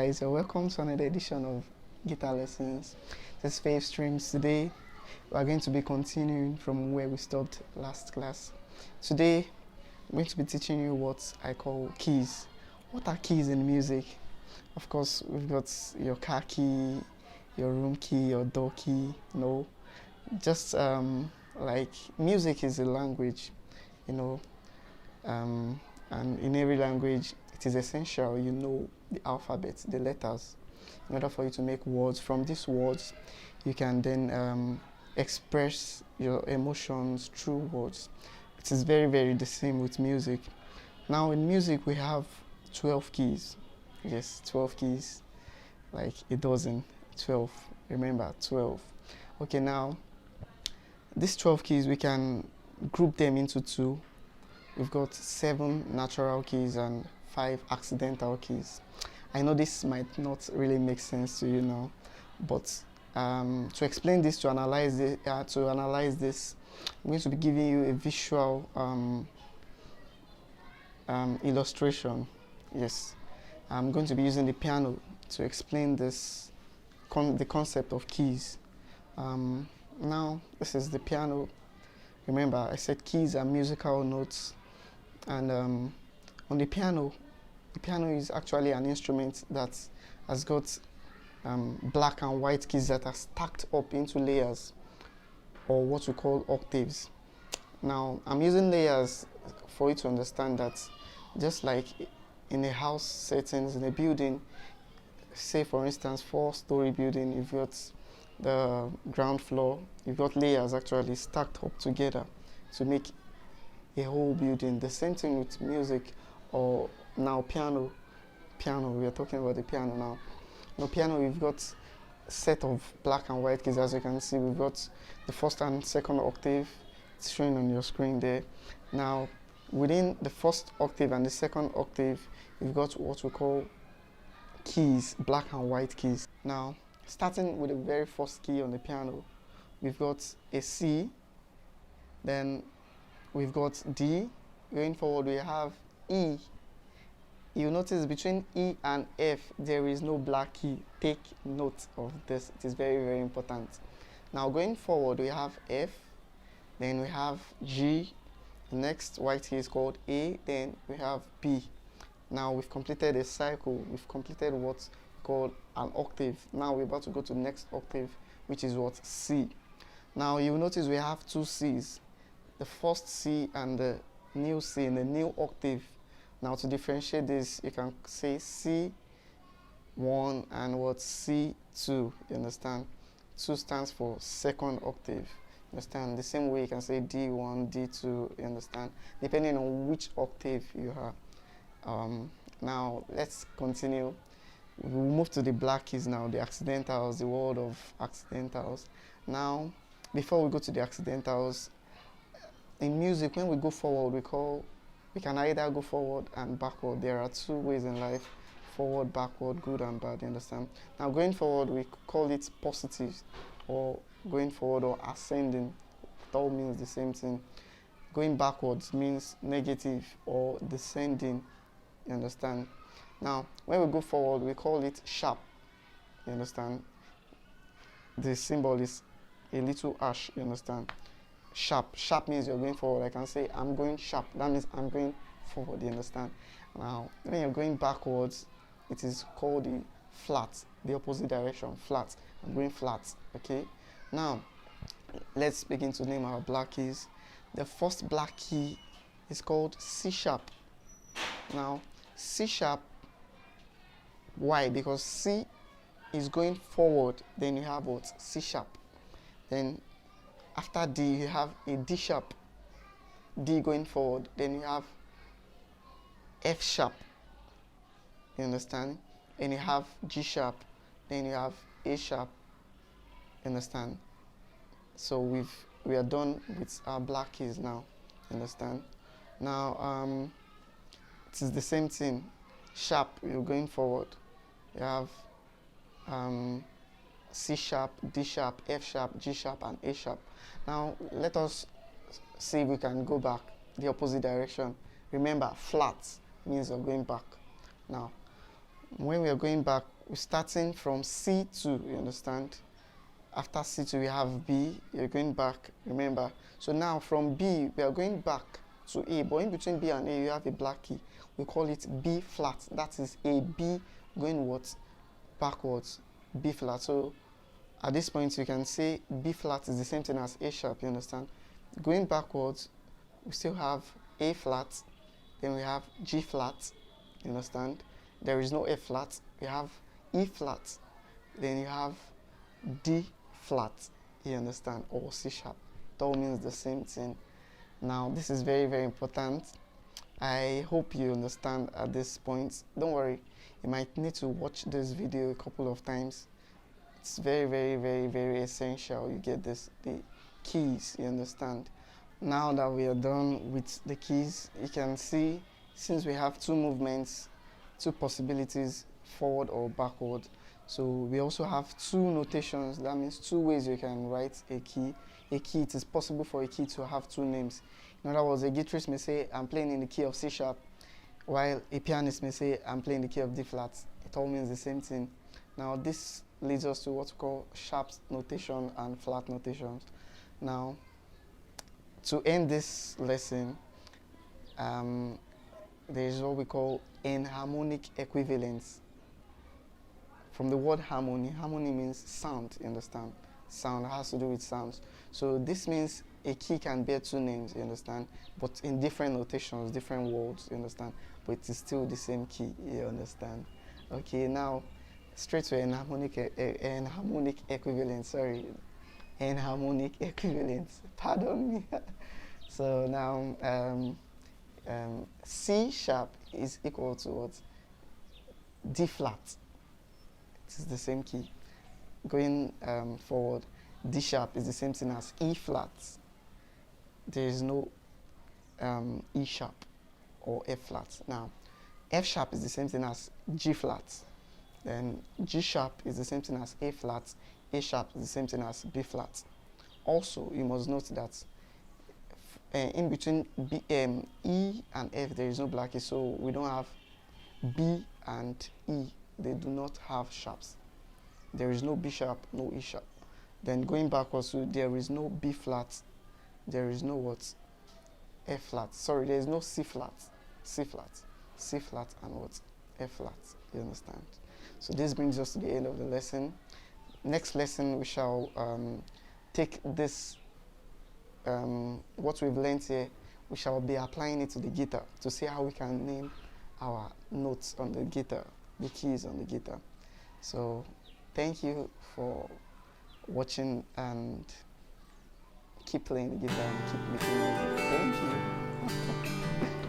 guys, you're welcome to another edition of Guitar Lessons. This is Faith Streams. Today we are going to be continuing from where we stopped last class. Today I'm going to be teaching you what I call keys. What are keys in music? Of course, we've got your car key, your room key, your door key. Just like music is a language, you know, and in every language it is essential you know the alphabet, the letters, in order for you to make words. From these words you can then express your emotions through words. It is very the same with music. Now in music we have 12 keys. Yes, 12 keys, like a dozen. 12, remember, 12. Okay, now these 12 keys we can group them into two. We've got 7 natural keys and 5 accidental keys. I know this might not really make sense to you now, but to explain this, to analyze this, I'm going to be giving you a visual illustration. Yes, I'm going to be using the piano to explain this, the concept of keys. Now, this is the piano. Remember, I said keys are musical notes. And on the piano is actually an instrument that has got black and white keys that are stacked up into layers, or what we call octaves. Now, I'm using layers for you to understand that just like in a house settings, in a building, say for instance 4-story building, you've got the ground floor, you've got layers actually stacked up together to make a whole building. The same thing with music, or now piano. We are talking about the piano now. Now piano, we've got a set of black and white keys. As you can see, we've got the first and second octave. It's showing on your screen there. Now within the first octave and the second octave, you've got what we call keys, black and white keys. Now starting with the very first key on the piano, we've got a C, then we've got D. Going forward we have E. You'll notice between E and F there is no black key. Take note of this, it is very important. Now going forward we have F, then we have G, the next white key is called A, then we have B. Now we've completed a cycle, we've completed what's called an octave. Now we're about to go to the next octave, which is what? C. Now you'll notice we have 2 C's, the first C and the new C in the new octave. Now to differentiate this, you can say C1 and what? C2. You understand? 2 stands for second octave. You understand? The same way you can say D1, D2. You understand? Depending on which octave you are. Now let's continue. We'll move to the black keys now, the accidentals, the world of accidentals. Now, before we go to the accidentals, in music, when we go forward, we can either go forward and backward. There are 2 ways in life: forward, backward, good and bad. You understand? Now, going forward, we call it positive, or going forward, or ascending. It all means the same thing. Going backwards means negative or descending. You understand? Now, when we go forward, we call it sharp. You understand? The symbol is a little ash. You understand? Sharp means you're going forward. I can say I'm going sharp. That means I'm going forward. You understand? Now, when you're going backwards, it is called the flat, the opposite direction, flat. I'm going flat. Okay. Now, let's begin to name our black keys. The first black key is called C sharp. Now, C sharp. Why? Because C is going forward. Then you have what? C sharp. Then after D, you have a D sharp. D going forward. Then you have F sharp. You understand? And you have G sharp. Then you have A sharp. You understand? So we are done with our black keys now. You understand? Now it is the same thing. Sharp, you're going forward. You have C sharp, D sharp, F sharp, G sharp, and A sharp. Now let us see if we can go back the opposite direction. Remember, flat means you're going back. Now when we are going back, we're starting from C2, you understand? After C2 we have B, you're going back, remember. So now from B we are going back to A, but in between B and A you have a black key. We call it B flat. That is a B going what? Backwards. B flat. So at this point you can say B flat is the same thing as A sharp, you understand? Going backwards, we still have A flat, then we have G flat, you understand? There is no F flat, we have E flat, then you have D flat, you understand, or C sharp. It all means the same thing. Now this is very, very important. I hope you understand at this point. Don't worry, you might need to watch this video a couple of times. It's very, very, very, very essential you get the keys, you understand. Now that we are done with the keys, you can see since we have two movements, two possibilities, forward or backward, so we also have two notations. That means two ways you can write a key. It is possible for a key to have two names. In other words, a guitarist may say I'm playing in the key of C sharp, while a pianist may say I'm playing the key of D flat. It all means the same thing. Now this leads us to what we call sharp notation and flat notations. Now to end this lesson, there is what we call enharmonic equivalence. From the word harmony, harmony means sound, you understand? Sound has to do with sounds. So this means a key can bear two names, you understand? But in different notations, different words, you understand? But it is still the same key, you understand? Okay, now straight to enharmonic equivalence, sorry. Enharmonic equivalence, pardon me. So now C sharp is equal to what? D flat. It is the same key. Going forward, D sharp is the same thing as E flat. There is no E sharp or F flat. Now F sharp is the same thing as G flat. Then G sharp is the same thing as A flat. A sharp is the same thing as B flat. Also, you must note that in between E and F there is no black key, so we don't have B and E. They do not have sharps. There is no B sharp, no E sharp. Then going backwards, so there is no B flat, there is no what? F flat. Sorry, there is no C flat, C flat, C flat, and what? F flat. You understand? So this brings us to the end of the lesson. Next lesson we shall take this what we've learned here, we shall be applying it to the guitar to see how we can name our notes on the guitar, the keys on the guitar. So thank you for watching, and keep playing the guitar and keep making music. Thank you.